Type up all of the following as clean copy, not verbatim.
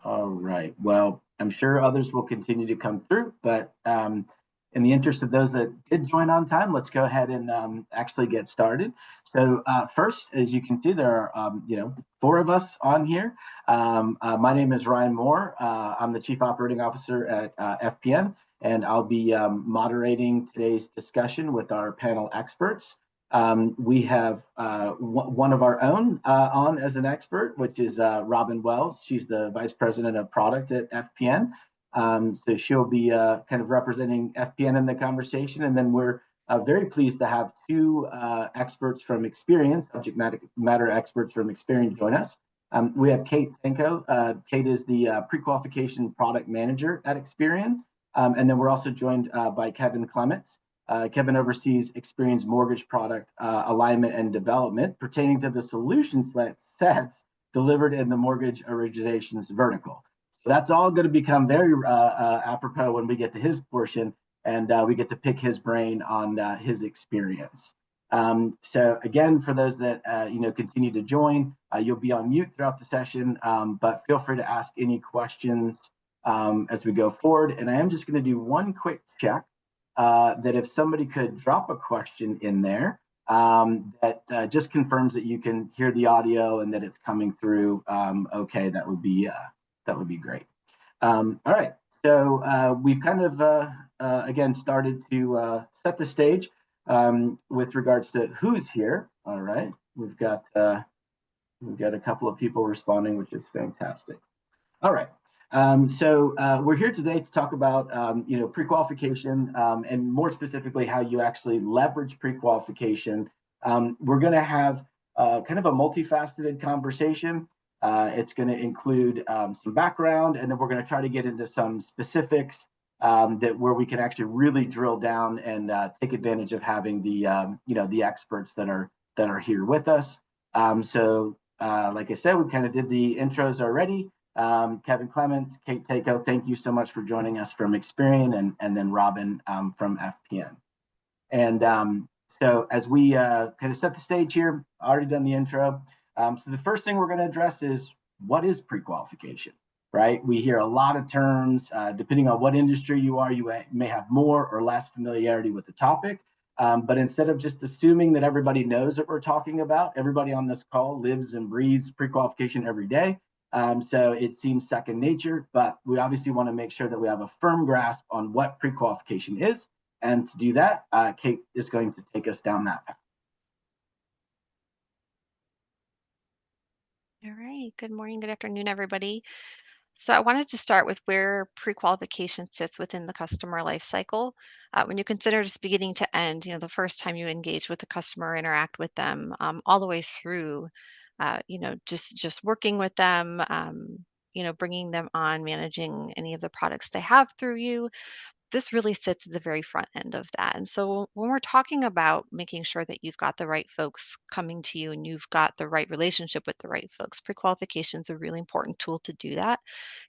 All right. Well, I'm sure others will continue to come through, but in the interest of those that did join on time, let's go ahead and actually get started. So first, as you can see, there are four of us on here. My name is Ryan Moore. I'm the Chief Operating Officer at FPN, and I'll be moderating today's discussion with our panel experts. We have one of our own on as an expert, which is Robin Wells. She's the Vice President of Product at FPN. So she'll be kind of representing FPN in the conversation. And then we're very pleased to have two experts from Experian, subject matter experts from Experian join us. We have Kate Penko. Kate is the Pre-qualification Product Manager at Experian. And then we're also joined by Kevin Clements. Kevin oversees Experian's mortgage product alignment and development pertaining to the solution sets delivered in the mortgage originations vertical. So that's all going to become very apropos when we get to his portion, and we get to pick his brain on his experience. So again, for those that continue to join, you'll be on mute throughout the session, but feel free to ask any questions as we go forward. And I am just going to do one quick check. That if somebody could drop a question in there that just confirms that you can hear the audio and that it's coming through okay, that would be great. All right, so we've kind of again started to set the stage with regards to who's here. All right, we've got a couple of people responding, which is fantastic. All right. So we're here today to talk about, pre-qualification and more specifically how you actually leverage pre-qualification. We're going to have kind of a multifaceted conversation. It's going to include some background, and then we're going to try to get into some specifics where we can actually really drill down and take advantage of having the experts that are here with us. So like I said, we kind of did the intros already. Kevin Clements, Kate Takeo, thank you so much for joining us from Experian, and then Robin from FPN. And so as we kind of set the stage here, already done the intro. So the first thing we're going to address is what is pre-qualification, right? We hear a lot of terms, depending on what industry you are, you may have more or less familiarity with the topic. But instead of just assuming that everybody knows what we're talking about, everybody on this call lives and breathes pre-qualification every day. So it seems second nature, but we obviously want to make sure that we have a firm grasp on what pre-qualification is. And to do that, Kate is going to take us down that path. All right. Good morning, good afternoon, everybody. So I wanted to start with where pre-qualification sits within the customer lifecycle. When you consider just beginning to end, the first time you engage with the customer, interact with them, all the way through, just working with them, bringing them on, managing any of the products they have through you. This really sits at the very front end of that. And so when we're talking about making sure that you've got the right folks coming to you and you've got the right relationship with the right folks, pre-qualification is a really important tool to do that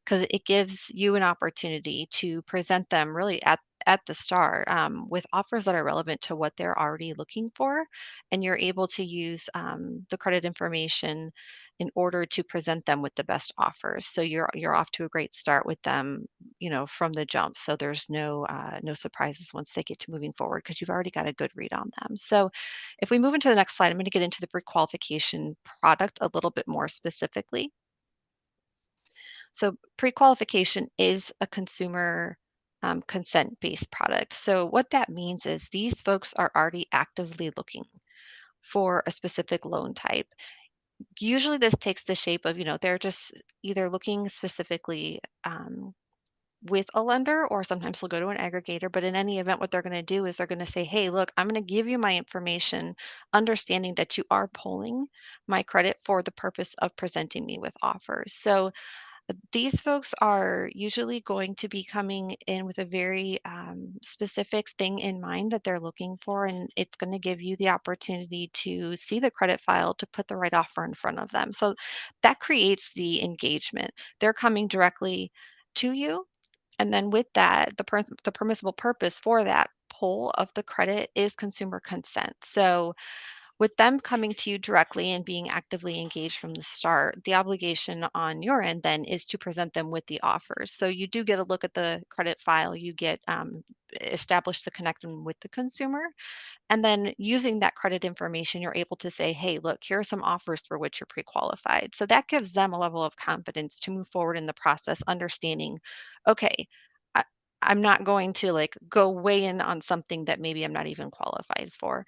because it gives you an opportunity to present them really at the start with offers that are relevant to what they're already looking for, and you're able to use the credit information in order to present them with the best offers. So you're off to a great start with them, from the jump. So there's no surprises once they get to moving forward because you've already got a good read on them. So if we move into the next slide, I'm going to get into the pre-qualification product a little bit more specifically. So pre-qualification is a consumer consent-based product. So what that means is these folks are already actively looking for a specific loan type. Usually this takes the shape of, they're just either looking specifically with a lender, or sometimes they'll go to an aggregator. But in any event, what they're going to do is they're going to say, hey, look, I'm going to give you my information, understanding that you are pulling my credit for the purpose of presenting me with offers. So these folks are usually going to be coming in with a very specific thing in mind that they're looking for, and it's going to give you the opportunity to see the credit file to put the right offer in front of them. So that creates the engagement. They're coming directly to you, and then with that, the permissible purpose for that pull of the credit is consumer consent. So With them coming to you directly and being actively engaged from the start, the obligation on your end then is to present them with the offers. So you do get a look at the credit file, you get establish the connection with the consumer, and then using that credit information, you're able to say, hey, look, here are some offers for which you're pre-qualified. So that gives them a level of confidence to move forward in the process, understanding, okay, I, I'm not going to like go weigh in on something that maybe I'm not even qualified for.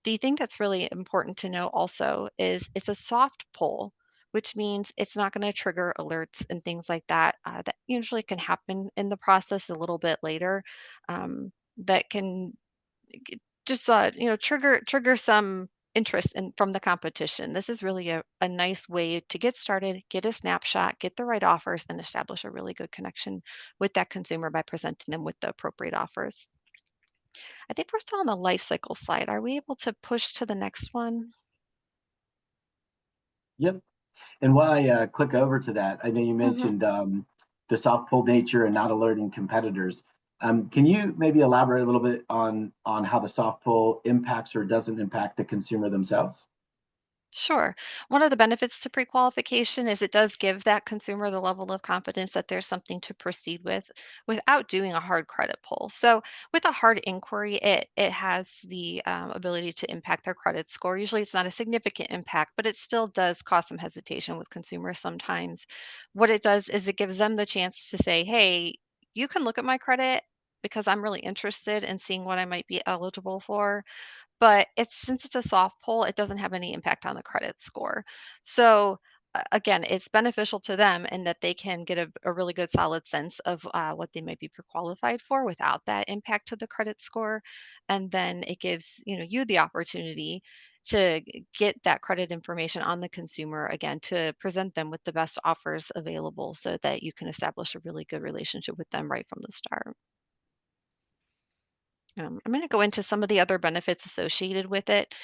The thing that's really important to know also is it's a soft pull, which means it's not going to trigger alerts and things like that. That usually can happen in the process a little bit later. That can just trigger some interest in from the competition. This is really a nice way to get started, get a snapshot, get the right offers, and establish a really good connection with that consumer by presenting them with the appropriate offers. I think we're still on the life cycle slide. Are we able to push to the next one? Yep. And while I click over to that, I know you Hmm. mentioned the soft pull nature and not alerting competitors. Can you maybe elaborate a little bit on how the soft pull impacts or doesn't impact the consumer themselves? Sure. One of the benefits to pre-qualification is it does give that consumer the level of confidence that there's something to proceed with without doing a hard credit pull. So with a hard inquiry, it has the ability to impact their credit score. Usually it's not a significant impact, but it still does cause some hesitation with consumers sometimes. What it does is it gives them the chance to say, hey, you can look at my credit because I'm really interested in seeing what I might be eligible for, but it's since it's a soft pull, it doesn't have any impact on the credit score. So again, it's beneficial to them in that they can get a really good solid sense of what they might be pre-qualified for without that impact to the credit score. And then it gives you the opportunity to get that credit information on the consumer again to present them with the best offers available so that you can establish a really good relationship with them right from the start. I'm going to go into some of the other benefits associated with it.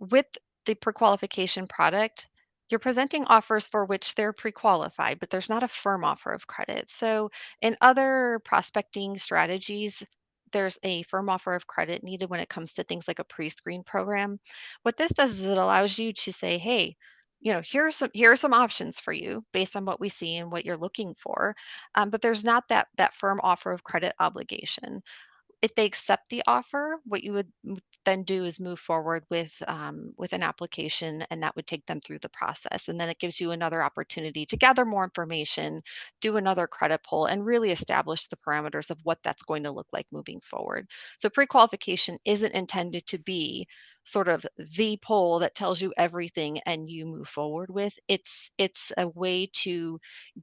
With the pre-qualification product, you're presenting offers for which they're pre-qualified, but there's not a firm offer of credit. So in other prospecting strategies, there's a firm offer of credit needed when it comes to things like a pre-screen program. What this does is it allows you to say, hey, here are some options for you based on what we see and what you're looking for, but there's not that firm offer of credit obligation. If they accept the offer, what you would then do is move forward with an application, and that would take them through the process. And then it gives you another opportunity to gather more information, do another credit pull, and really establish the parameters of what that's going to look like moving forward. So pre-qualification isn't intended to be sort of the poll that tells you everything and you move forward with. It's a way to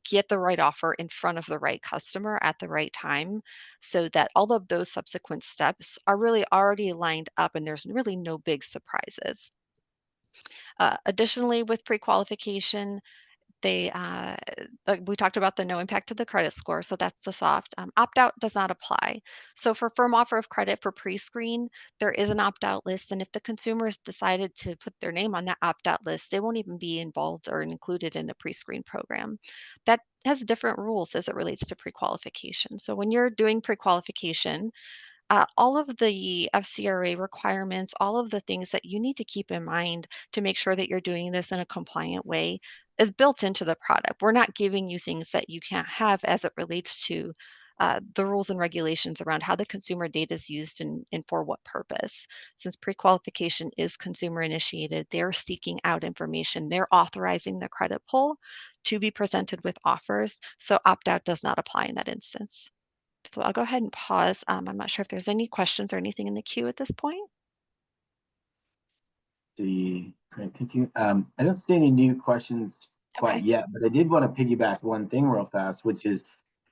get the right offer in front of the right customer at the right time so that all of those subsequent steps are really already lined up and there's really no big surprises. Additionally, with pre-qualification, they like we talked about the no impact to the credit score, so that's the soft. Opt-out does not apply. So for firm offer of credit for pre-screen, there is an opt-out list, and if the consumers decided to put their name on that opt-out list, they won't even be involved or included in a pre-screen program. That has different rules as it relates to pre-qualification. So when you're doing pre-qualification, all of the FCRA requirements, all of the things that you need to keep in mind to make sure that you're doing this in a compliant way is built into the product. We're not giving you things that you can't have as it relates to the rules and regulations around how the consumer data is used and for what purpose. Since pre-qualification is consumer initiated, they're seeking out information. They're authorizing the credit pull to be presented with offers. So opt-out does not apply in that instance. So I'll go ahead and pause. I'm not sure if there's any questions or anything in the queue at this point. Great, thank you. I don't see any new questions quite Okay. yet, but I did want to piggyback one thing real fast, which is,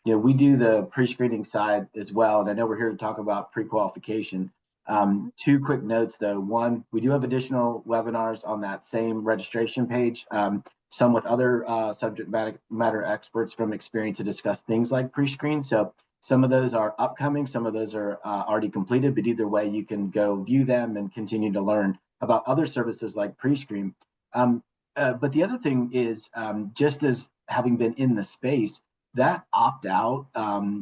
we do the pre-screening side as well, and I know we're here to talk about pre-qualification. Mhm. Two quick notes though. One, we do have additional webinars on that same registration page, some with other subject matter experts from Experian to discuss things like pre-screen. So some of those are upcoming, some of those are already completed, but either way, you can go view them and continue to learn about other services like pre-screen. Um, but the other thing is, just as having been in the space, that opt out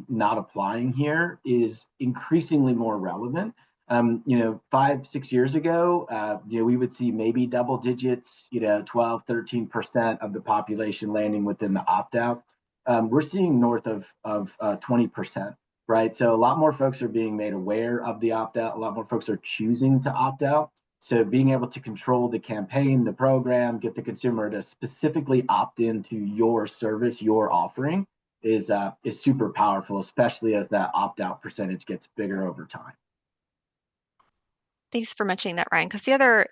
not applying here is increasingly more relevant. 5, 6 years ago, we would see maybe double digits, 12, 13% of the population landing within the opt-out. We're seeing north of 20%, right? So a lot more folks are being made aware of the opt-out. A lot more folks are choosing to opt out. So being able to control the campaign, the program, get the consumer to specifically opt into your service, your offering is super powerful, especially as that opt-out percentage gets bigger over time. Thanks for mentioning that, Ryan, because the other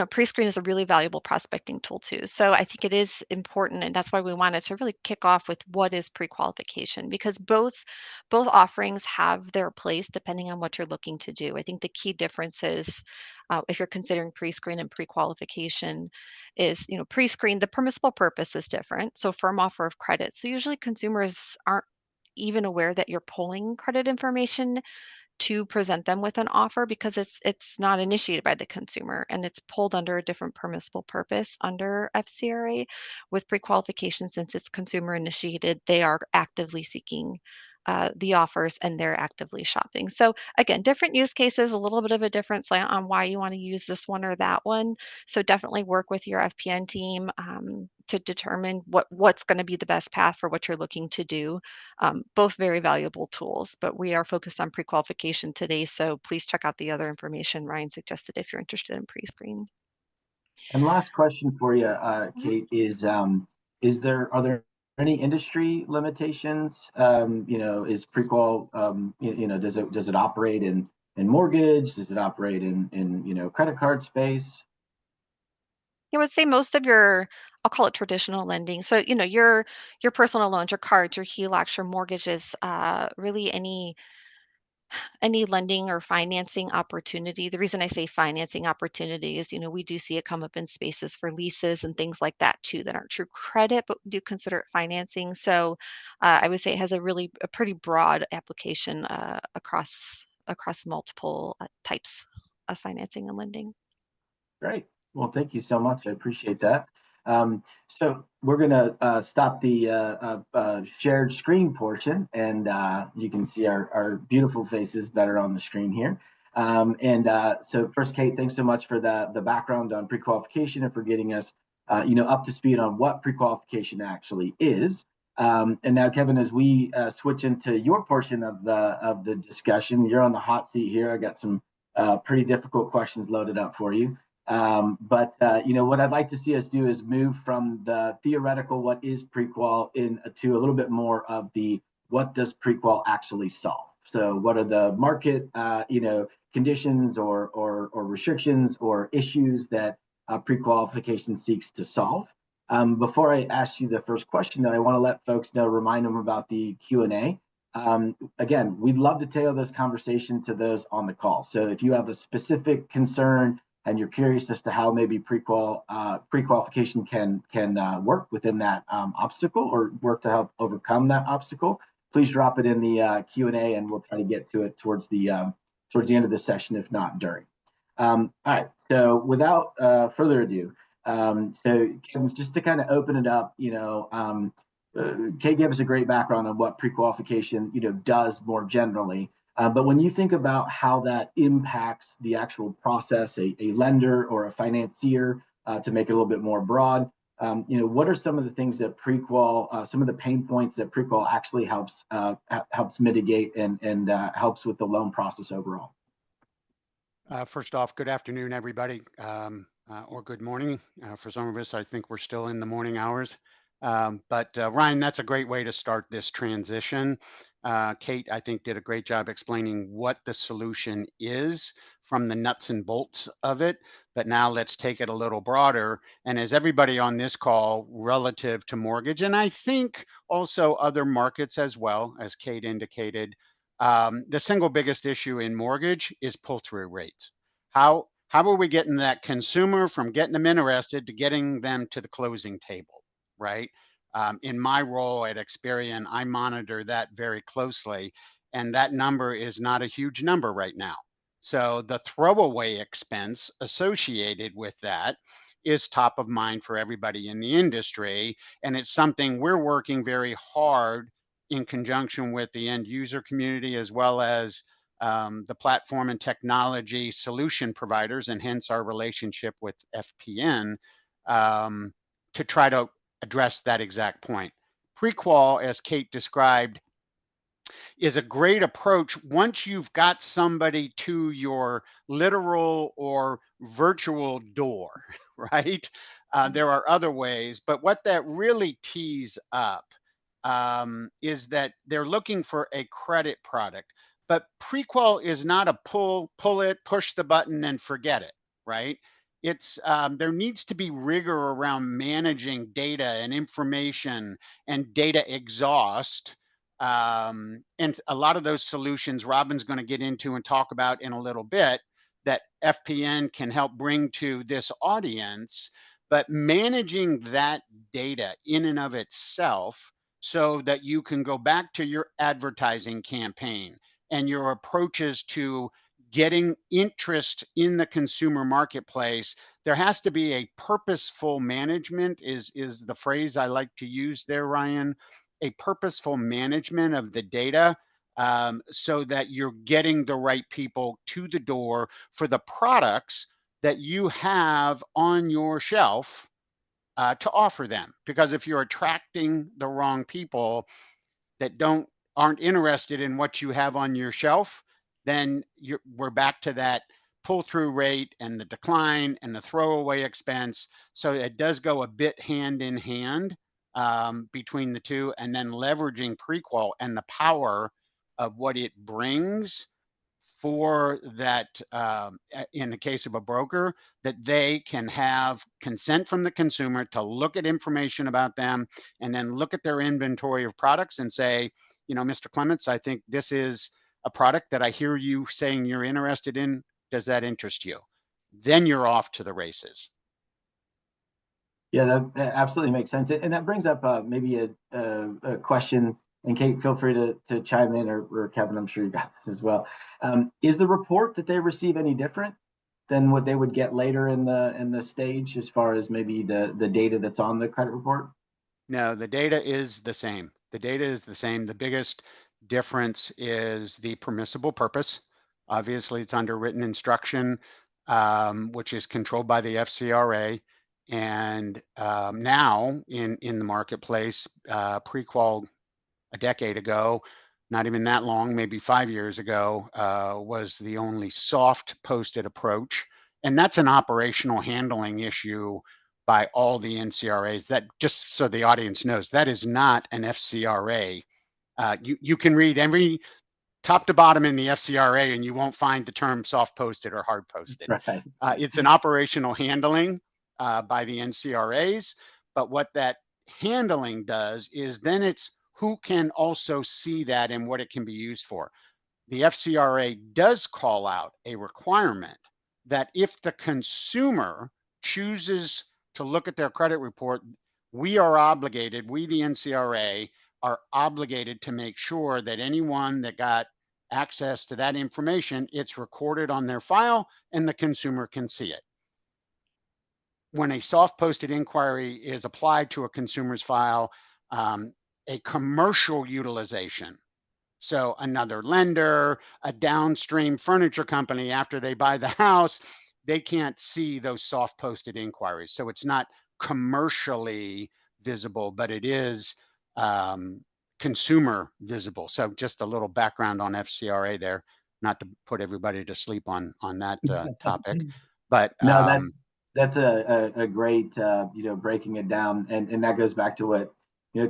pre-screen is a really valuable prospecting tool too. So I think it is important, and that's why we wanted to really kick off with what is pre-qualification, because both offerings have their place depending on what you're looking to do. I think the key difference is if you're considering pre-screen and pre-qualification is, pre-screen, the permissible purpose is different. So firm offer of credit. So usually consumers aren't even aware that you're pulling credit information to present them with an offer because it's not initiated by the consumer and it's pulled under a different permissible purpose under FCRA. With pre-qualification, since it's consumer initiated, they are actively seeking the offers and they're actively shopping. So again, different use cases, a little bit of a difference on why you want to use this one or that one. So definitely work with your FPN team to determine what's going to be the best path for what you're looking to do. Both very valuable tools, but we are focused on pre-qualification today, so please check out the other information Ryan suggested if you're interested in pre-screen. And last question for you, Mhm. Kate, are there any industry limitations? Is Prequal, does it operate in mortgage? Does it operate in credit card space? I would say most of your, I'll call it traditional lending. So, your personal loans, your cards, your HELOCs, your mortgages, really any lending or financing opportunity. The reason I say financing opportunity is, we do see it come up in spaces for leases and things like that too that aren't true credit, but do consider it financing. So I would say it has a pretty broad application across multiple types of financing and lending. Great. Well, thank you so much. I appreciate that. Um, so we're going to stop the shared screen portion, and you can see our beautiful faces better on the screen here. So first, Kate, thanks so much for the background on pre-qualification and for getting us, up to speed on what pre-qualification actually is. And now, Kevin, as we switch into your portion of the discussion, you're on the hot seat here. I got some pretty difficult questions loaded up for you. What I'd like to see us do is move from the theoretical, what is prequal, into a little bit more of the what does prequal actually solve. So, what are the market, conditions or restrictions or issues that pre-qualification seeks to solve? Before I ask you the first question, though, I want to let folks know, remind them about the Q&A. Again, we'd love to tailor this conversation to those on the call. So if you have a specific concern and you're curious as to how maybe pre-qualification can work within that obstacle or work to help overcome that obstacle, please drop it in the Q&A and we'll try to get to it towards the end of the session, if not during. All right, so without further ado, so Kevin, just to kind of open it up, Kate gave us a great background on what pre-qualification does more generally. But when you think about how that impacts the actual process, a lender or a financier, to make it a little bit more broad, what are some of the things that Prequal, some of the pain points that Prequal actually helps mitigate and helps with the loan process overall? First off, good afternoon, everybody, or good morning. For some of us, I think we're still in the morning hours. But Ryan, that's a great way to start this transition. Kate, I think, did a great job explaining what the solution is from the nuts and bolts of it. But now let's take it a little broader. And as everybody on this call, relative to mortgage, and I think also other markets as well, as Kate indicated, the single biggest issue in mortgage is pull-through rates. How are we getting that consumer from getting them interested to getting them to the closing table, right? In my role at Experian, I monitor that very closely, and that number is not a huge number right now. So the throwaway expense associated with that is top of mind for everybody in the industry, and it's something we're working very hard in conjunction with the end user community as well as the platform and technology solution providers, and hence our relationship with FPN, to try to address that exact point. Pre-qual, as Kate described, is a great approach once you've got somebody to your literal or virtual door, right? There are other ways, but what that really tees up is that they're looking for a credit product. But pre-qual is not a pull it, push the button and forget it, right? It's there needs to be rigor around managing data and information and data exhaust. And a lot of those solutions Robin's going to get into and talk about in a little bit that FPN can help bring to this audience. But managing that data in and of itself so that you can go back to your advertising campaign and your approaches to getting interest in the consumer marketplace. There has to be a purposeful management is the phrase I like to use there, Ryan, a purposeful management of the data, so that you're getting the right people to the door for the products that you have on your shelf to offer them. Because if you're attracting the wrong people that aren't interested in what you have on your shelf, then we're back to that pull-through rate and the decline and the throwaway expense. So it does go a bit hand in hand between the two, and then leveraging pre-qual and the power of what it brings for that, in the case of a broker, that they can have consent from the consumer to look at information about them and then look at their inventory of products and say, you know, Mr. Clements, I think this is a product that I hear you saying you're interested in. Does that interest you? Then you're off to the races. Yeah, that absolutely makes sense. And that brings up maybe a question. And Kate, feel free to chime in, or Kevin, I'm sure you got this as well. Is the report that they receive any different than what they would get later in the stage, as far as maybe the data that's on the credit report? No, the data is the same. The data is the same. The biggest difference is the permissible purpose. Obviously, it's under written instruction, which is controlled by the FCRA. And now in the marketplace, pre-qual a decade ago, not even that long, maybe 5 years ago, was the only soft posted approach. And that's an operational handling issue by all the NCRAs. That, just so the audience knows, that is not an FCRA. You can read every top to bottom in the FCRA and you won't find the term soft posted or hard posted. Right. It's an operational handling by the NCRAs. But what that handling does is then it's who can also see that and what it can be used for. The FCRA does call out a requirement that if the consumer chooses to look at their credit report, we are obligated, we the NCRA are obligated to make sure that anyone that got access to that information, it's recorded on their file and the consumer can see it. When a soft posted inquiry is applied to a consumer's file, a commercial utilization, so another lender, a downstream furniture company, after they buy the house, they can't see those soft posted inquiries. So it's not commercially visible, but it is consumer visible. So just a little background on FCRA there, not to put everybody to sleep on that topic. But no, that's a great breaking it down, and that goes back to what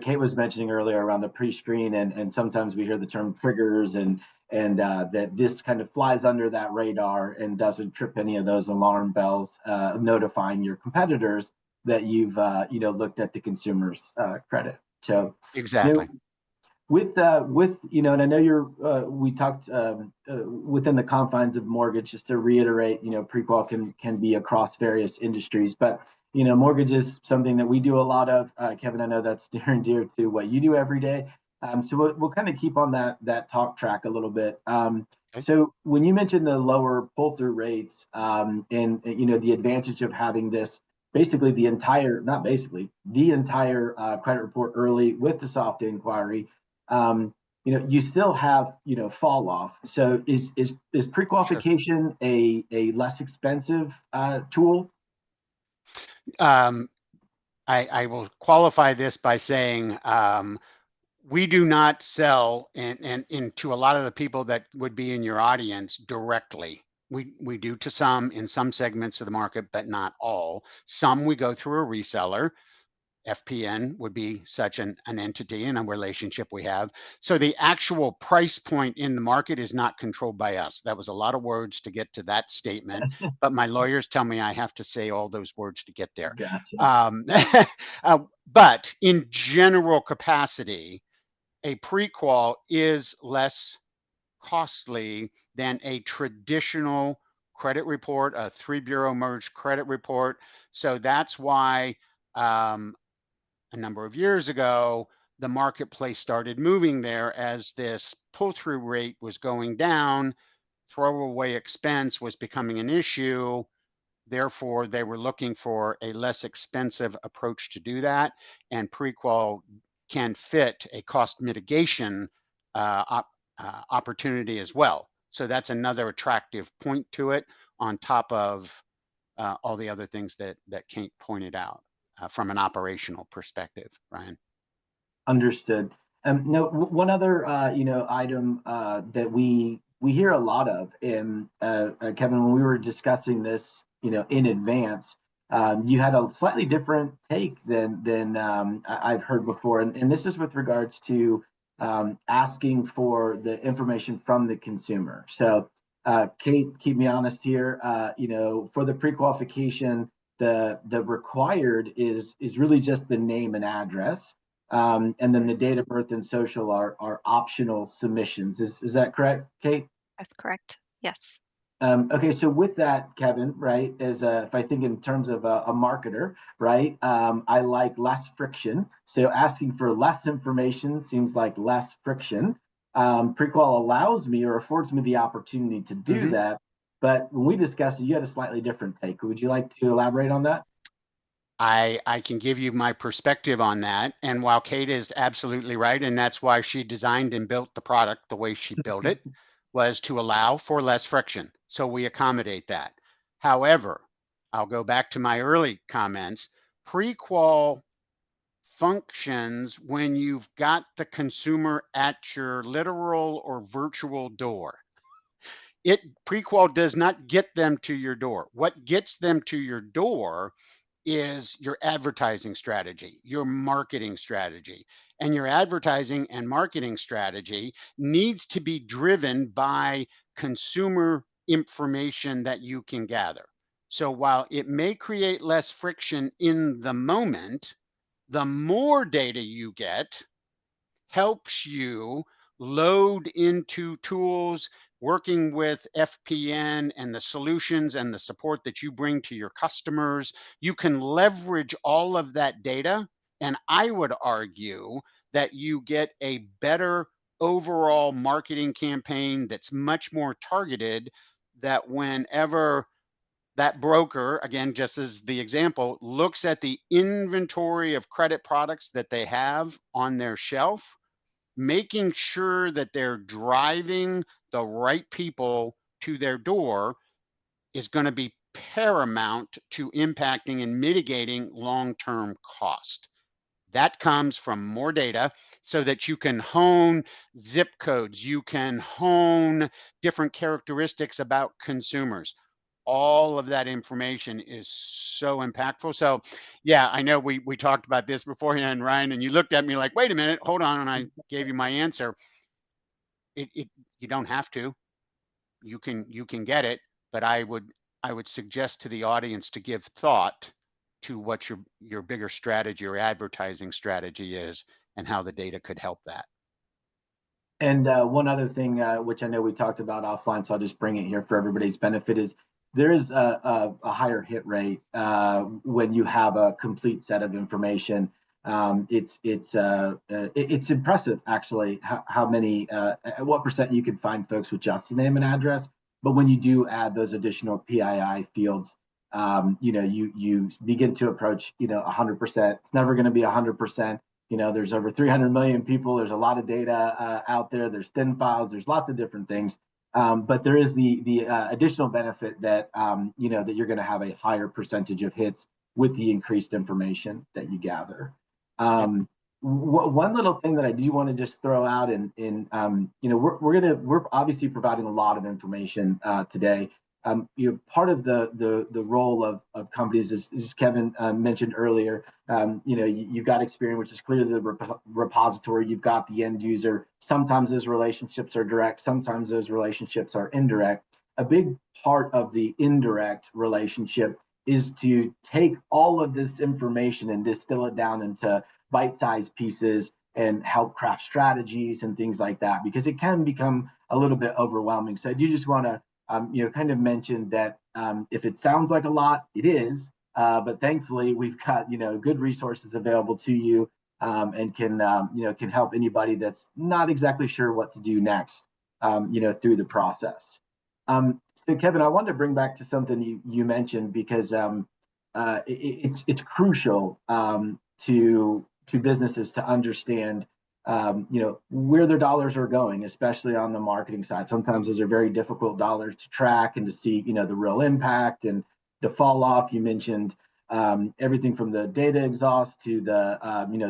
Kate was mentioning earlier around the pre-screen, and sometimes we hear the term triggers, and that this kind of flies under that radar and doesn't trip any of those alarm bells, notifying your competitors that you've looked at the consumer's credit. So exactly. With and I know we talked within the confines of mortgage, just to reiterate, pre-qual can be across various industries, but mortgage is something that we do a lot of. Kevin, I know that's near and dear to what you do every day. So we'll kind of keep on that talk track a little bit. Okay. So when you mentioned the lower pull-through rates, and the advantage of having this, basically the entire credit report early with the soft inquiry, you still have, fall off. So is Sure. pre-qualification a less expensive tool? Um, I will qualify this by saying we do not sell and into a lot of the people that would be in your audience directly. We do to some in some segments of the market, but not all. Some we go through a reseller. FPN would be such an entity and a relationship we have. So the actual price point in the market is not controlled by us. That was a lot of words to get to that statement, but my lawyers tell me I have to say all those words to get there. Gotcha. Um, but in general capacity, a prequal is less costly than a traditional credit report, a 3 bureau merged credit report. So that's why a number of years ago, the marketplace started moving there as this pull through rate was going down, throwaway expense was becoming an issue. Therefore, they were looking for a less expensive approach to do that. And Prequal can fit a cost mitigation opportunity as well. So that's another attractive point to it on top of all the other things that Kate pointed out from an operational perspective, Ryan. Understood. No, one other item that we hear a lot of, and Kevin, when we were discussing this, in advance, you had a slightly different take than I've heard before, and this is with regards to asking for the information from the consumer. So, Kate, keep me honest here. For the pre-qualification, the required is really just the name and address. And then the date of birth and social are optional submissions. Is that correct, Kate? That's correct. Yes. Okay, so with that, Kevin, right, if I think in terms of a marketer, right, I like less friction. So asking for less information seems like less friction. Prequal allows me or affords me the opportunity to do Mm-hmm. that. But when we discussed it, you had a slightly different take. Would you like to elaborate on that? I can give you my perspective on that. And while Kate is absolutely right, and that's why she designed and built the product the way she built it, was to allow for less friction. So we accommodate that. However, I'll go back to my early comments. Pre-qual functions when you've got the consumer at your literal or virtual door. Pre-qual does not get them to your door. What gets them to your door is your advertising strategy, your marketing strategy. And your advertising and marketing strategy needs to be driven by consumer information that you can gather. So while it may create less friction in the moment, the more data you get helps you load into tools, working with FPN and the solutions and the support that you bring to your customers. You can leverage all of that data. And I would argue that you get a better overall marketing campaign that's much more targeted, that whenever that broker, again, just as the example, looks at the inventory of credit products that they have on their shelf, making sure that they're driving the right people to their door is going to be paramount to impacting and mitigating long-term cost. That comes from more data so that you can hone zip codes, you can hone different characteristics about consumers. All of that information is so impactful. So yeah, I know we talked about this beforehand, Ryan, and you looked at me like, wait a minute, hold on, and I gave you my answer. It you don't have to. You can get it, but I would suggest to the audience to give thought to what your bigger strategy or advertising strategy is and how the data could help that. And one other thing, which I know we talked about offline, so I'll just bring it here for everybody's benefit, is there is a higher hit rate when you have a complete set of information. It's impressive actually how many what percent you can find folks with just the name and address. But when you do add those additional PII fields, you begin to approach 100%. It's never going to be 100%. there's over 300 million people. There's a lot of data out there. There's thin files. There's lots of different things. But there is the additional benefit that, that you're going to have a higher percentage of hits with the increased information that you gather. One little thing that I do want to just throw out, we're obviously providing a lot of information today. Part of the role of companies is, as Kevin mentioned earlier. You've got Experian, which is clearly the repository. You've got the end user. Sometimes those relationships are direct. Sometimes those relationships are indirect. A big part of the indirect relationship is to take all of this information and distill it down into bite-sized pieces and help craft strategies and things like that, because it can become a little bit overwhelming. So I do just want to kind of mention that if it sounds like a lot, it is, but thankfully we've got good resources available to you, and can help anybody that's not exactly sure what to do next, through the process. So Kevin, I wanted to bring back to something you mentioned, because it's crucial to businesses to understand where their dollars are going, especially on the marketing side. Sometimes those are very difficult dollars to track and to see the real impact and the fall off. You mentioned everything from the data exhaust to the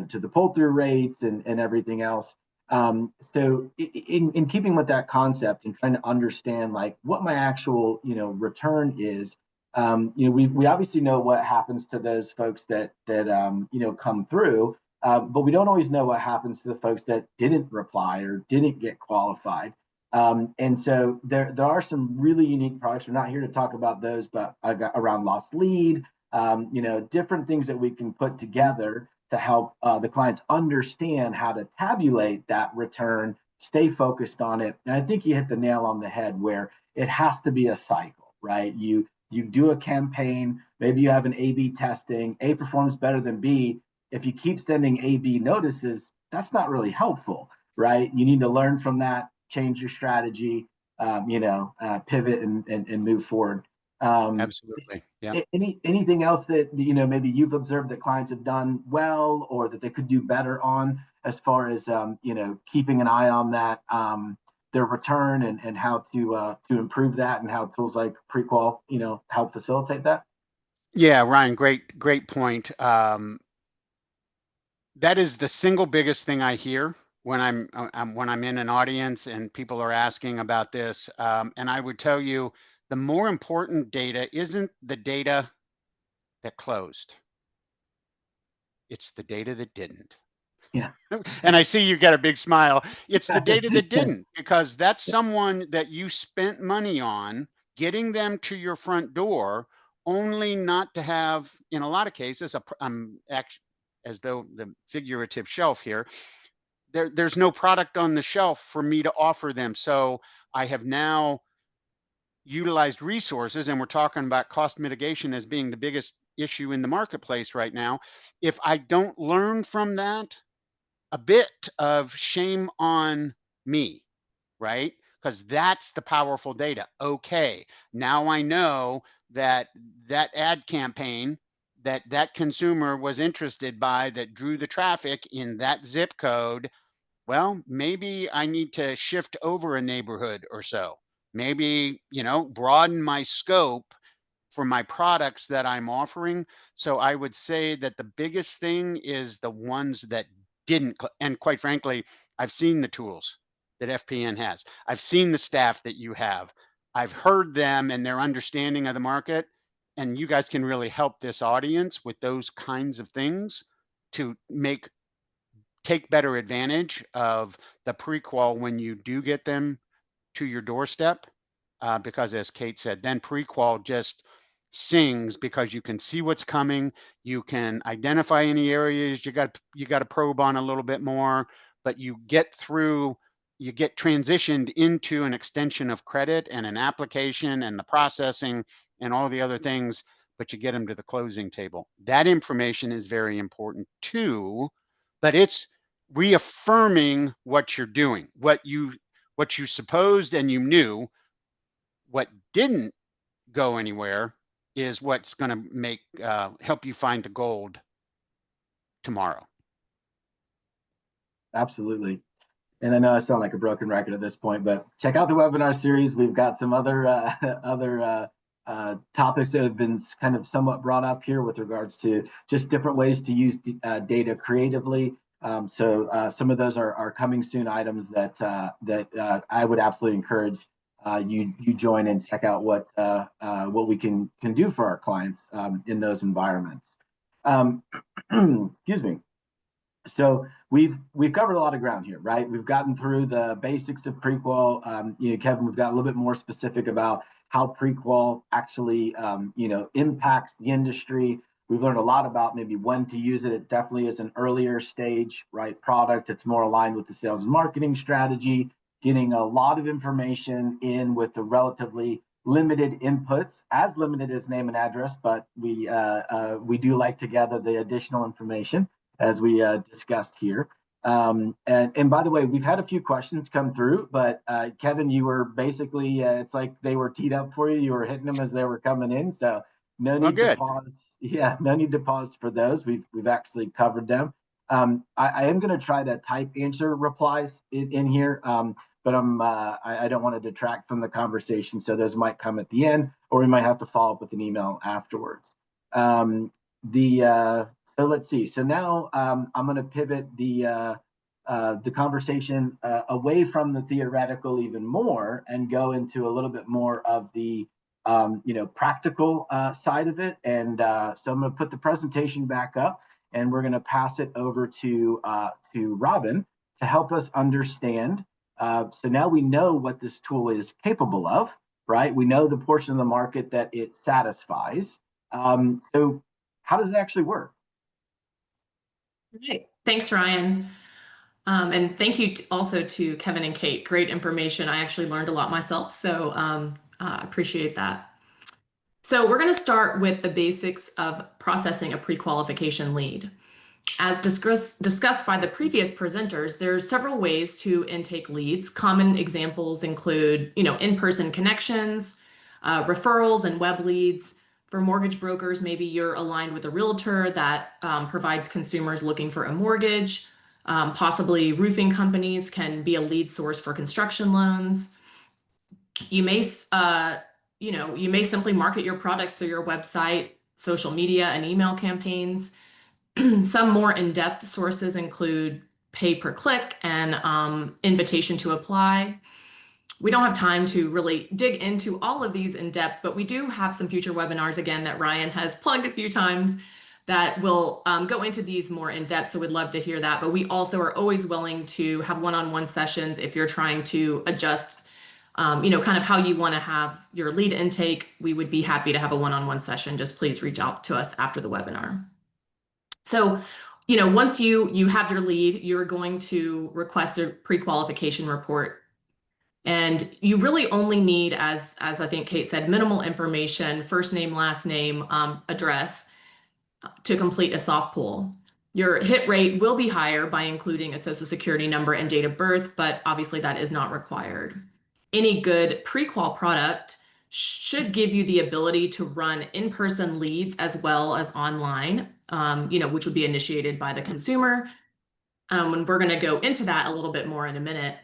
to the pull through rates and everything else. So in keeping with that concept and trying to understand like what my actual return is, we obviously know what happens to those folks that come through, but we don't always know what happens to the folks that didn't reply or didn't get qualified. And so there are some really unique products. We're not here to talk about those, but I've got around lost lead, different things that we can put together to help the clients understand how to tabulate that return, stay focused on it. And I think you hit the nail on the head where it has to be a cycle, right? You do a campaign, maybe you have an A/B testing, A performs better than B. If you keep sending A/B notices, that's not really helpful, right? You need to learn from that, change your strategy, pivot and move forward. Absolutely. Yeah. Anything else that maybe you've observed that clients have done well or that they could do better on, as far as keeping an eye on that, their return and how to improve that, and how tools like Prequal help facilitate that? Yeah, Ryan, great point. That is the single biggest thing I hear when I'm in an audience and people are asking about this. And I would tell you, the more important data isn't the data that closed. It's the data that didn't. Yeah. And I see you got a big smile. It's the data that didn't, because that's someone that you spent money on getting them to your front door, only not to have, in a lot of cases, as though the figurative shelf here, there's no product on the shelf for me to offer them. So I have now utilized resources, and we're talking about cost mitigation as being the biggest issue in the marketplace right now. If I don't learn from that, a bit of shame on me, right? Because that's the powerful data. Okay, now I know that ad campaign that consumer was interested by, that drew the traffic in that zip code, well, maybe I need to shift over a neighborhood or so. Maybe, broaden my scope for my products that I'm offering. So I would say that the biggest thing is the ones that didn't. And quite frankly, I've seen the tools that FPN has. I've seen the staff that you have. I've heard them and their understanding of the market. And you guys can really help this audience with those kinds of things to take better advantage of the pre-qual when you do get them to your doorstep. Because as Kate said, then pre-qual just sings, because you can see what's coming. You can identify any areas you got to probe on a little bit more, but you get transitioned into an extension of credit and an application and the processing and all the other things, but you get them to the closing table. That information is very important too, but it's reaffirming what you're doing, what you supposed and you knew. What didn't go anywhere is what's going to help you find the gold tomorrow. Absolutely. And I know I sound like a broken record at this point, but check out the webinar series. We've got some other topics that have been kind of somewhat brought up here with regards to just different ways to use data creatively. So some of those are coming soon items that I would absolutely encourage you join and check out what we can do for our clients in those environments. Excuse me. So we've covered a lot of ground here, right? We've gotten through the basics of prequal. Kevin, we've got a little bit more specific about how prequal actually, impacts the industry. We've learned a lot about maybe when to use it. It definitely is an earlier stage, right, product. It's more aligned with the sales and marketing strategy, getting a lot of information in with the relatively limited inputs, as limited as name and address, but we do like to gather the additional information as we discussed here. And by the way, we've had a few questions come through, but Kevin, you were basically, it's like they were teed up for you. You were hitting them as they were coming in. So no need to pause. Yeah, no need to pause for those. We've actually covered them. I am going to try to type answer replies in here, but I don't want to detract from the conversation. So those might come at the end, or we might have to follow up with an email afterwards. So let's see. So now I'm going to pivot the conversation away from the theoretical even more and go into a little bit more of the practical side of it. And so I'm going to put the presentation back up, and we're going to pass it over to Robin to help us understand. So now we know what this tool is capable of, right? We know the portion of the market that it satisfies. So how does it actually work? Right. Thanks, Ryan. And thank you also to Kevin and Kate. Great information. I actually learned a lot myself, so I appreciate that. So we're going to start with the basics of processing a pre-qualification lead. As discussed by the previous presenters, there's several ways to intake leads. Common examples include, in-person connections, referrals and web leads. For mortgage brokers, maybe you're aligned with a realtor that provides consumers looking for a mortgage. Possibly roofing companies can be a lead source for construction loans. You may, you may simply market your products through your website, social media, and email campaigns. Some more in-depth sources include pay per click and invitation to apply. We don't have time to really dig into all of these in depth, but we do have some future webinars, again, that Ryan has plugged a few times that will go into these more in depth. So we'd love to hear that. But we also are always willing to have one-on-one sessions if you're trying to adjust, kind of how you want to have your lead intake. We would be happy to have a one-on-one session. Just please reach out to us after the webinar. So, once you have your lead, you're going to request a pre-qualification report. And you really only need, as I think Kate said, minimal information, first name, last name, address, to complete a soft pull. Your hit rate will be higher by including a social security number and date of birth, but obviously that is not required. Any good pre-qual product should give you the ability to run in-person leads as well as online, which would be initiated by the consumer. And we're going to go into that a little bit more in a minute.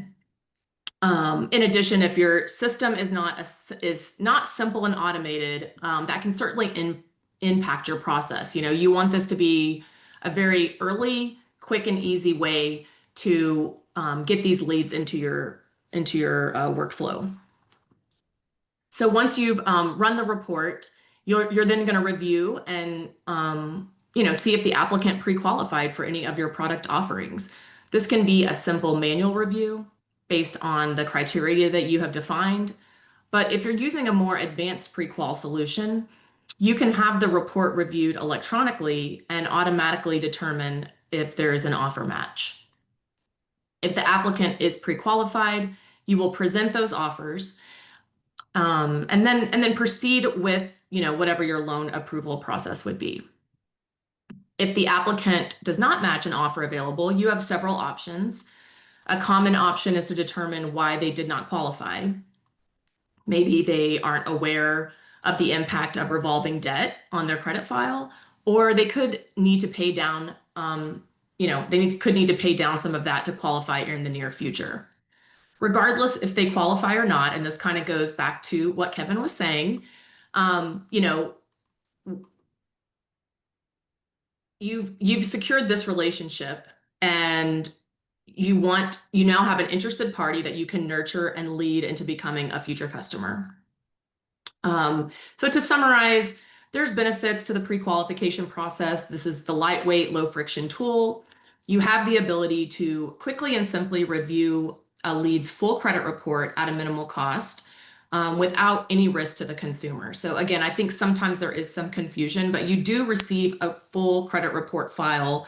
In addition, if your system is not simple and automated, that can certainly impact your process. You want this to be a very early, quick, and easy way to get these leads into your workflow. So once you've run the report, you're then going to review and see if the applicant pre-qualified for any of your product offerings. This can be a simple manual review based on the criteria that you have defined. But if you're using a more advanced pre-qual solution, you can have the report reviewed electronically and automatically determine if there is an offer match. If the applicant is pre-qualified, you will present those offers and then proceed with whatever your loan approval process would be. If the applicant does not match an offer available, you have several options. A common option is to determine why they did not qualify. Maybe they aren't aware of the impact of revolving debt on their credit file, or they could need to pay down they could need to pay down some of that to qualify in the near future. Regardless if they qualify or not, and this kind of goes back to what Kevin was saying, you've secured this relationship, and you now have an interested party that you can nurture and lead into becoming a future customer. So to summarize, there's benefits to the pre-qualification process. This is the lightweight, low friction tool. You have the ability to quickly and simply review a lead's full credit report at a minimal cost, without any risk to the consumer. So again, I think sometimes there is some confusion, but you do receive a full credit report file.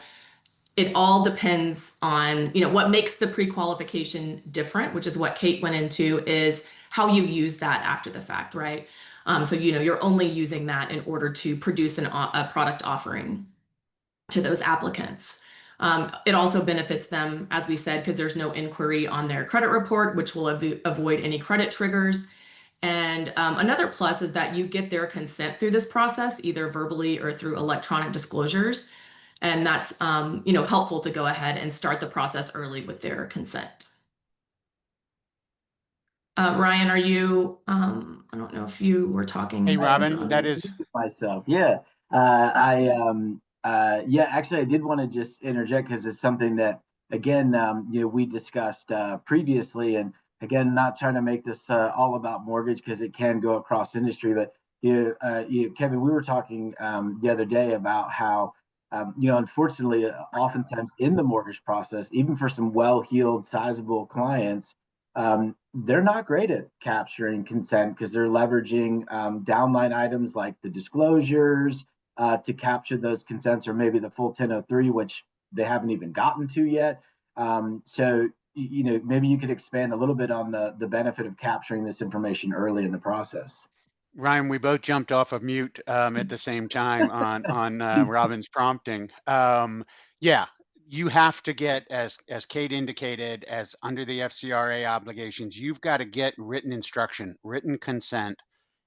It all depends on, what makes the pre-qualification different, which is what Kate went into, is how you use that after the fact, right? So, you're only using that in order to produce a product offering to those applicants. It also benefits them, as we said, because there's no inquiry on their credit report, which will avoid any credit triggers. And another plus is that you get their consent through this process, either verbally or through electronic disclosures. And that's helpful to go ahead and start the process early with their consent. Ryan, are you, I don't know if you were talking. Hey, Robin, that is myself. Yeah. Actually, I did want to just interject because it's something that, again, we discussed previously, and again, not trying to make this all about mortgage because it can go across industry, but Kevin, we were talking the other day about how, unfortunately, oftentimes in the mortgage process, even for some well-heeled, sizable clients, they're not great at capturing consent because they're leveraging downline items like the disclosures to capture those consents, or maybe the full 1003, which they haven't even gotten to yet. So, maybe you could expand a little bit on the benefit of capturing this information early in the process. Ryan, we both jumped off of mute at the same time on Robin's prompting. Yeah, you have to get, as Kate indicated, as under the FCRA obligations, you've got to get written instruction, written consent,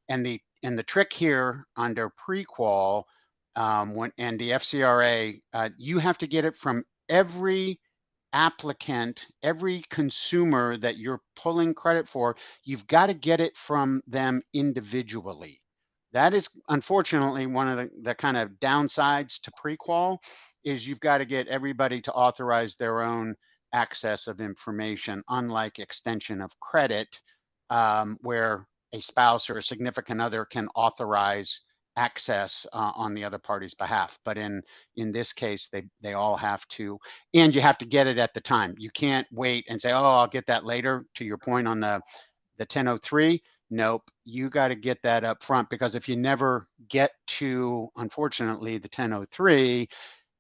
and the trick here under pre-qual and the FCRA, you have to get it from every applicant, every consumer that you're pulling credit for. You've got to get it from them individually. That is unfortunately one of the kind of downsides to pre-qual, is you've got to get everybody to authorize their own access of information, unlike extension of credit, where a spouse or a significant other can authorize access on the other party's behalf. But in this case, they all have to, and you have to get it at the time. You can't wait and say, oh, I'll get that later, to your point on the 1003. Nope, you got to get that up front, because if you never get to, unfortunately, the 1003,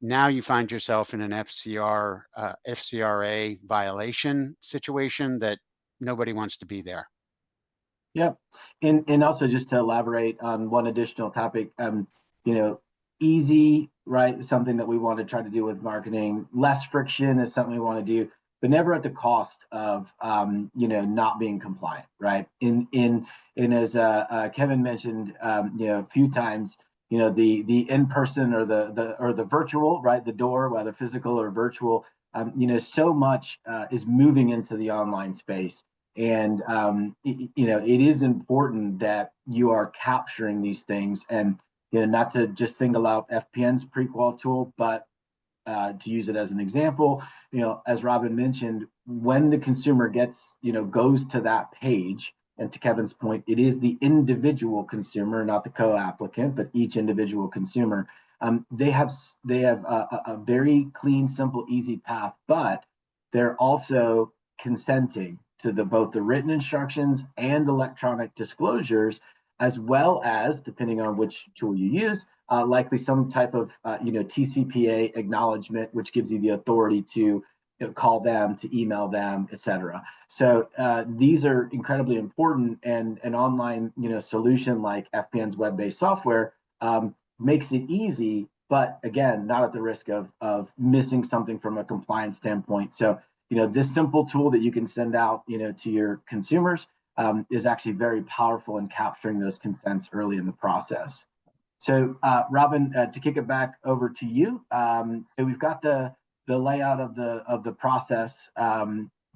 now you find yourself in an FCRA violation situation that nobody wants to be there. Yep. And also, just to elaborate on one additional topic, easy, right? Something that we want to try to do with marketing. Less friction is something we want to do, but never at the cost of, not being compliant, right? And as Kevin mentioned, a few times, the in-person or the virtual, right? The door, whether physical or virtual, so much is moving into the online space. And, it is important that you are capturing these things, and, not to just single out FPN's pre-qual tool, but to use it as an example, as Robin mentioned, when the consumer gets, goes to that page, and to Kevin's point, it is the individual consumer, not the co-applicant, but each individual consumer. They have a very clean, simple, easy path, but they're also consenting to both the written instructions and electronic disclosures, as well as, depending on which tool you use, likely some type of TCPA acknowledgement, which gives you the authority to call them, to email them, etc. So these are incredibly important, and an online solution like FPN's web-based software makes it easy, but again, not at the risk of missing something from a compliance standpoint. So this simple tool that you can send out, to your consumers is actually very powerful in capturing those consents early in the process. So, Robin, to kick it back over to you. So we've got the the layout of the process,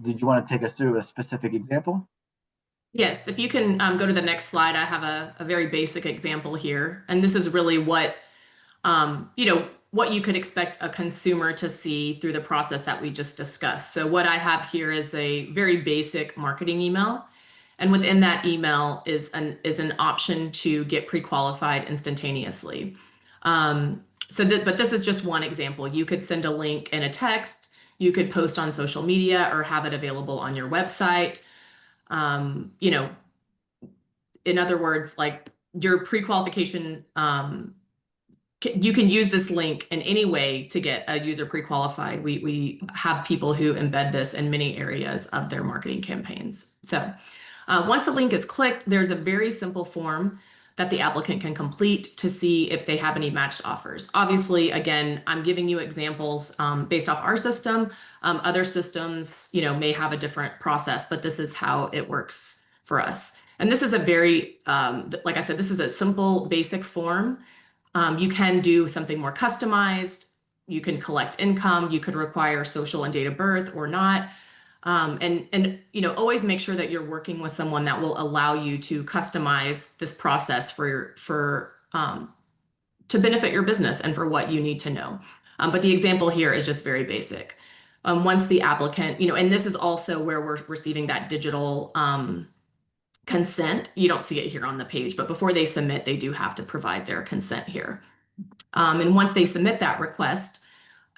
did you want to take us through a specific example? Yes, if you can go to the next slide, I have a very basic example here. And this is really what, what you could expect a consumer to see through the process that we just discussed. So what I have here is a very basic marketing email. And within that email is an option to get pre-qualified instantaneously. But this is just one example. You could send a link in a text, you could post on social media or have it available on your website. In other words, like your pre-qualification, you can use this link in any way to get a user pre-qualified. We have people who embed this in many areas of their marketing campaigns. So once the link is clicked, there's a very simple form that the applicant can complete to see if they have any matched offers. Obviously, again, I'm giving you examples based off our system. Other systems, may have a different process, but this is how it works for us. And this is a very, like I said, this is a simple, basic form. You can do something more customized. You can collect income. You could require social and date of birth or not. Always make sure that you're working with someone that will allow you to customize this process to benefit your business and for what you need to know. But the example here is just very basic. Once the applicant, and this is also where we're receiving that digital consent. You don't see it here on the page, but before they submit, they do have to provide their consent here. And once they submit that request,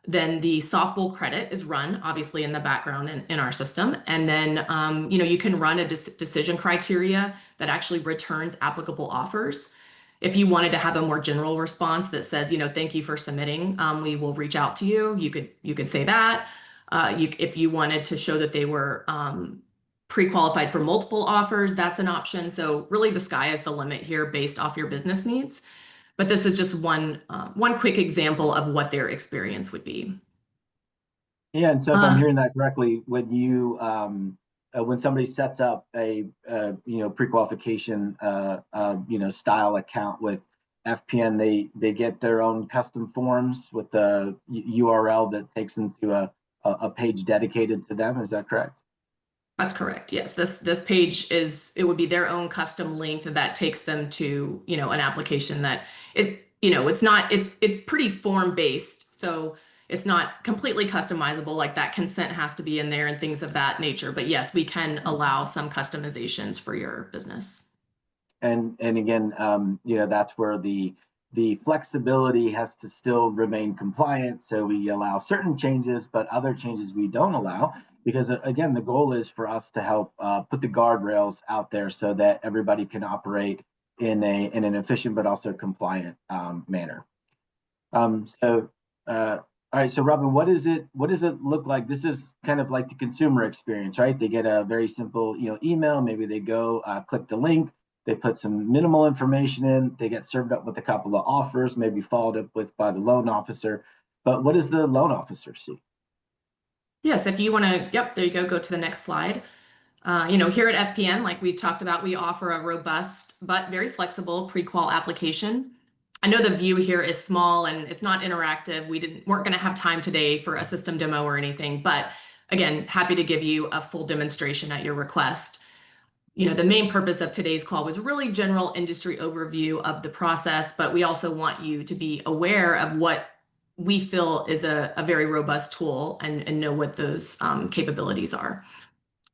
then the softball credit is run, obviously, in the background in our system. And then, you can run a decision criteria that actually returns applicable offers. If you wanted to have a more general response that says, thank you for submitting, we will reach out to you. You could say that. If you wanted to show that they were pre-qualified for multiple offers, that's an option. So really the sky is the limit here based off your business needs. But this is just one quick example of what their experience would be. Yeah, and so if I'm hearing that correctly, when you when somebody sets up a pre-qualification style account with FPN, they get their own custom forms with the URL that takes them to a page dedicated to them. Is that correct? That's correct. Yes, this page it would be their own custom link that takes them to an application that it's pretty form based, so it's not completely customizable. Like that consent has to be in there and things of that nature. But yes, we can allow some customizations for your business. And again, that's where the flexibility has to still remain compliant. So we allow certain changes, but other changes we don't allow. Because again, the goal is for us to help put the guardrails out there so that everybody can operate in an efficient but also compliant manner. All right, so Robin, what does it look like? This is kind of like the consumer experience, right? They get a very simple email. Maybe they go click the link. They put some minimal information in. They get served up with a couple of offers, maybe followed up with by the loan officer. But what does the loan officer see? Yes, if you want to, yep, there you go. Go to the next slide. Here at FPN, like we've talked about, we offer a robust but very flexible pre-qual application. I know the view here is small and it's not interactive. Weren't going to have time today for a system demo or anything, but again, happy to give you a full demonstration at your request. The main purpose of today's call was really general industry overview of the process, but we also want you to be aware of what we feel is a very robust tool and know what those capabilities are.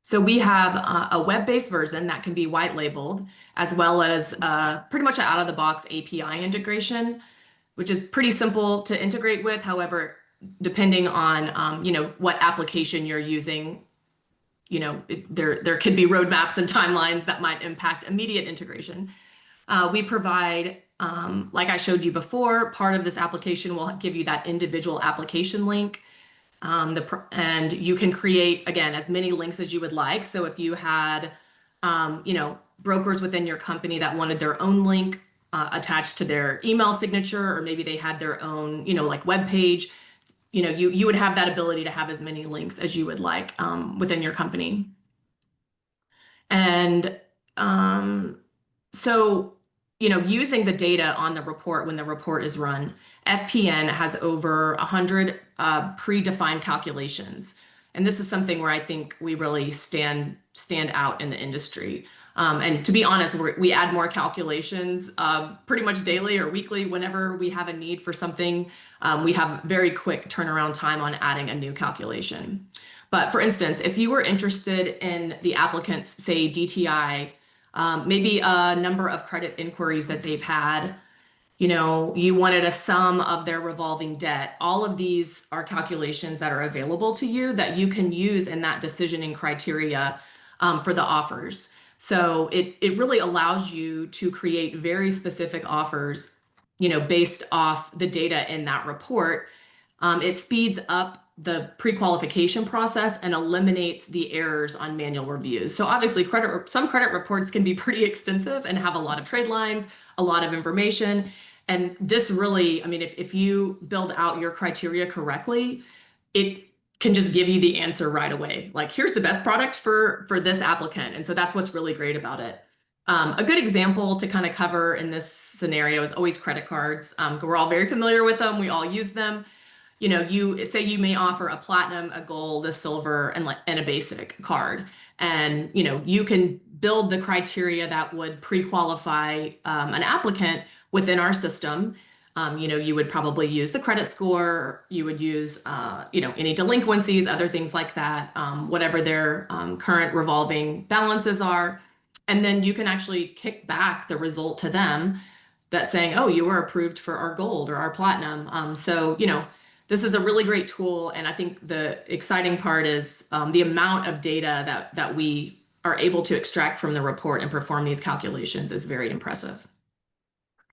So we have a web-based version that can be white labeled, as well as pretty much an out-of-the-box API integration, which is pretty simple to integrate with. However, depending on what application you're using, there could be roadmaps and timelines that might impact immediate integration. We provide, like I showed you before, part of this application will give you that individual application link. And you can create, again, as many links as you would like. So if you had, brokers within your company that wanted their own link attached to their email signature, or maybe they had their own, like web page, you would have that ability to have as many links as you would like within your company. And so using the data on the report when the report is run, FPN has over 100 predefined calculations. And this is something where I think we really stand out in the industry. And to be honest, we add more calculations pretty much daily or weekly whenever we have a need for something. We have very quick turnaround time on adding a new calculation. But for instance, if you were interested in the applicant's, say, DTI, maybe a number of credit inquiries that they've had, you wanted a sum of their revolving debt. All of these are calculations that are available to you that you can use in that decisioning criteria for the offers. So it really allows you to create very specific offers, based off the data in that report. It speeds up the pre-qualification process and eliminates the errors on manual reviews. So obviously some credit reports can be pretty extensive and have a lot of trade lines, a lot of information. And this really, I mean, if you build out your criteria correctly, it can just give you the answer right away. Like, here's the best product for this applicant. And so that's what's really great about it. A good example to kind of cover in this scenario is always credit cards. We're all very familiar with them. We all use them. You say you may offer a platinum, a gold, a silver, and a basic card. And, you can build the criteria that would pre-qualify an applicant within our system. You would probably use the credit score, you would use, any delinquencies, other things like that, whatever their current revolving balances are. And then you can actually kick back the result to them that's saying, oh, you were approved for our gold or our platinum. So, this is a really great tool. And I think the exciting part is the amount of data that we are able to extract from the report and perform these calculations is very impressive.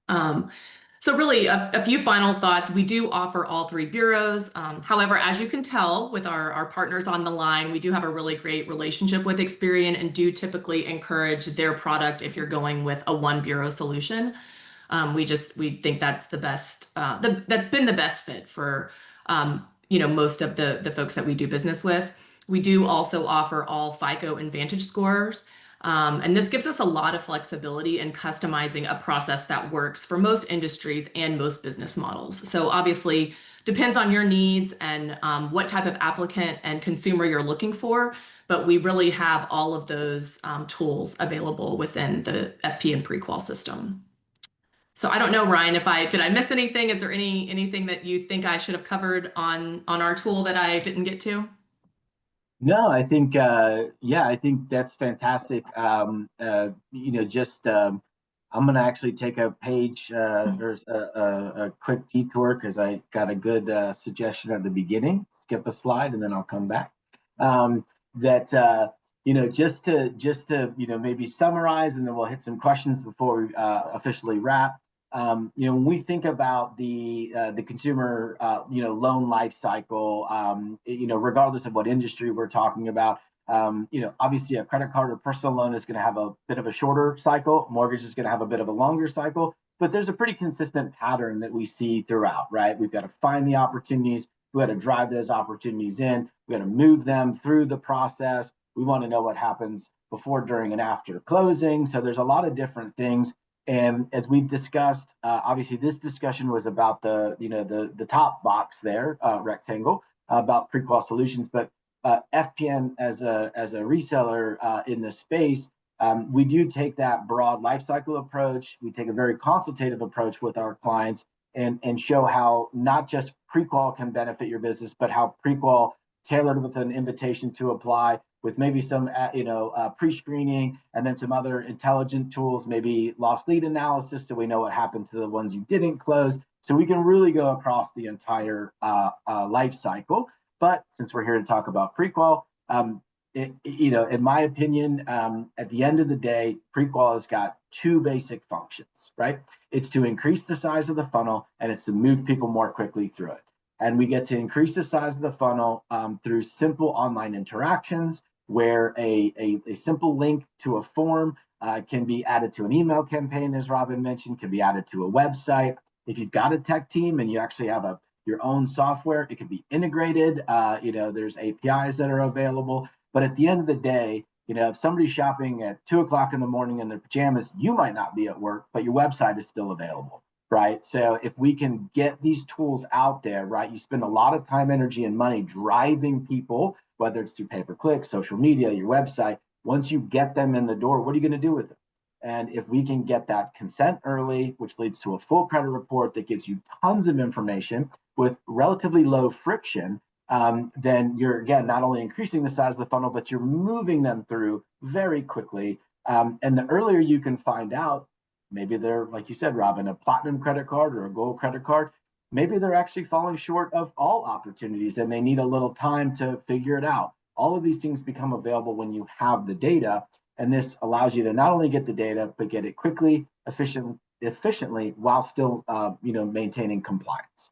So really a few final thoughts. We do offer all three bureaus. However, as you can tell with our partners on the line, we do have a really great relationship with Experian and do typically encourage their product if you're going with a one bureau solution. We think that's the best, that's been the best fit for, most of the folks that we do business with. We do also offer all FICO and Vantage scores. And this gives us a lot of flexibility in customizing a process that works for most industries and most business models. So obviously depends on your needs and what type of applicant and consumer you're looking for, but we really have all of those tools available within the FPN pre-qual system. So I don't know, Ryan, did I miss anything? Is there anything that you think I should have covered on our tool that I didn't get to? No, I think, I think that's fantastic. I'm going to actually take a page or a quick detour because I got a good suggestion at the beginning. Skip a slide and then I'll come back. Just to maybe summarize, and then we'll hit some questions before we officially wrap. When we think about the consumer, loan life cycle, regardless of what industry we're talking about, obviously a credit card or personal loan is going to have a bit of a shorter cycle. Mortgage is going to have a bit of a longer cycle, but there's a pretty consistent pattern that we see throughout, right? We've got to find the opportunities. We got to drive those opportunities in. We got to move them through the process. We want to know what happens before, during, and after closing. So there's a lot of different things. And as we've discussed, obviously this discussion was about the top box there, rectangle, about pre-qual solutions. But FPN as a reseller in this space, we do take that broad lifecycle approach. We take a very consultative approach with our clients and show how not just pre-qual can benefit your business, but how pre-qual tailored with an invitation to apply, with maybe some, pre-screening, and then some other intelligent tools, maybe lost lead analysis, so we know what happened to the ones you didn't close. So we can really go across the entire life cycle. But since we're here to talk about pre-qual, in my opinion, at the end of the day, pre-qual has got two basic functions, right? It's to increase the size of the funnel, and it's to move people more quickly through it. And we get to increase the size of the funnel through simple online interactions, where a simple link to a form can be added to an email campaign, as Robin mentioned, can be added to a website. If you've got a tech team and you actually have your own software, it can be integrated. There's APIs that are available. But at the end of the day, You know, if somebody's shopping at 2 o'clock in the morning in their pajamas, you might not be at work, but your website is still available, right? So if we can get these tools out there, right, you spend a lot of time, energy, and money driving people, whether it's through pay-per-click, social media, your website. Once you get them in the door, what are you going to do with them? And if we can get that consent early, which leads to a full credit report that gives you tons of information with relatively low friction, then you're, again, not only increasing the size of the funnel, but you're moving them through very quickly. And the earlier you can find out, maybe they're, like you said, Robin, a platinum credit card or a gold credit card, maybe they're actually falling short of all opportunities and they need a little time to figure it out. All of these things become available when you have the data. And this allows you to not only get the data, but get it quickly, efficiently, while still, maintaining compliance.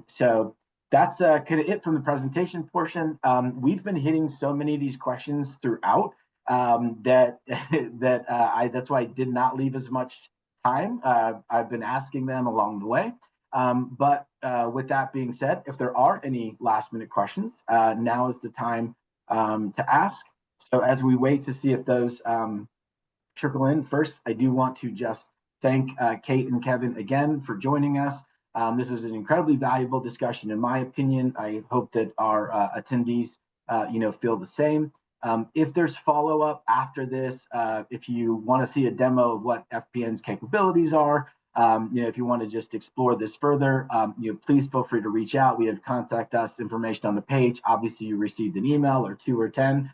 So that's kind of it from the presentation portion. We've been hitting so many of these questions throughout that that's why I did not leave as much time. I've been asking them along the way. But with that being said, if there are any last minute questions, now is the time to ask. So as we wait to see if those trickle in, first, I do want to just thank Kate and Kevin again for joining us. This was an incredibly valuable discussion, in my opinion. I hope that our attendees, feel the same. If there's follow-up after this, if you want to see a demo of what FPN's capabilities are, if you want to just explore this further, please feel free to reach out. We have contact us information on the page. Obviously, you received an email or 2 or 10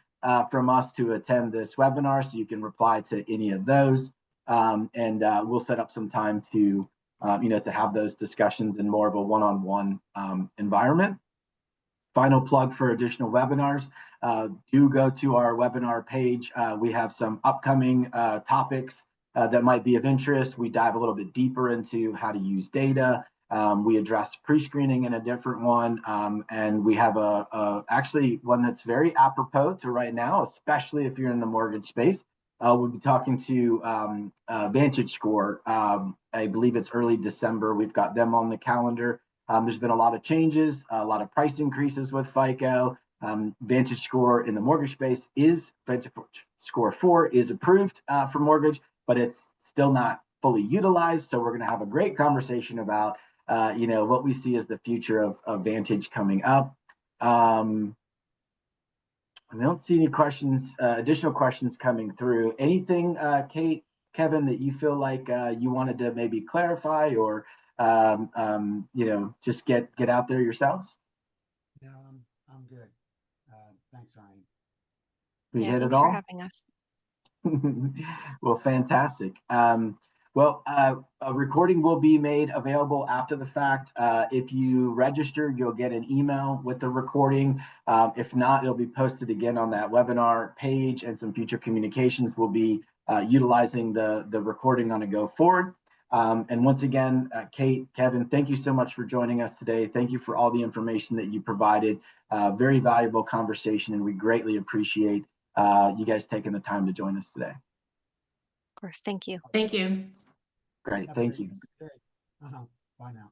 from us to attend this webinar, so you can reply to any of those. And we'll set up some time to have those discussions in more of a one-on-one environment. Final plug for additional webinars. Do go to our webinar page. We have some upcoming topics that might be of interest. We dive a little bit deeper into how to use data. We address pre-screening in a different one. And we have actually one that's very apropos to right now, especially if you're in the mortgage space. We'll be talking to Vantage Score. I believe it's early December. We've got them on the calendar. There's been a lot of changes, a lot of price increases with FICO. Vantage Score in the mortgage space Vantage Score 4 is approved for mortgage, but it's still not fully utilized. So we're going to have a great conversation about, what we see as the future of Vantage coming up. I don't see any questions, additional questions coming through. Anything, Kate, Kevin, that you feel like you wanted to maybe clarify or just get out there yourselves? No, I'm good. Thanks, Ryan. We hit it thanks all. for having us. Well, fantastic. A recording will be made available after the fact. If you register, you'll get an email with the recording. If not, it'll be posted again on that webinar page, and some future communications will be utilizing the recording on a go forward. And once again, Kate, Kevin, thank you so much for joining us today. Thank you for all the information that you provided. Very valuable conversation, and we greatly appreciate you guys taking the time to join us today. Of course, thank you. Thank you. Great, thank you. Bye now.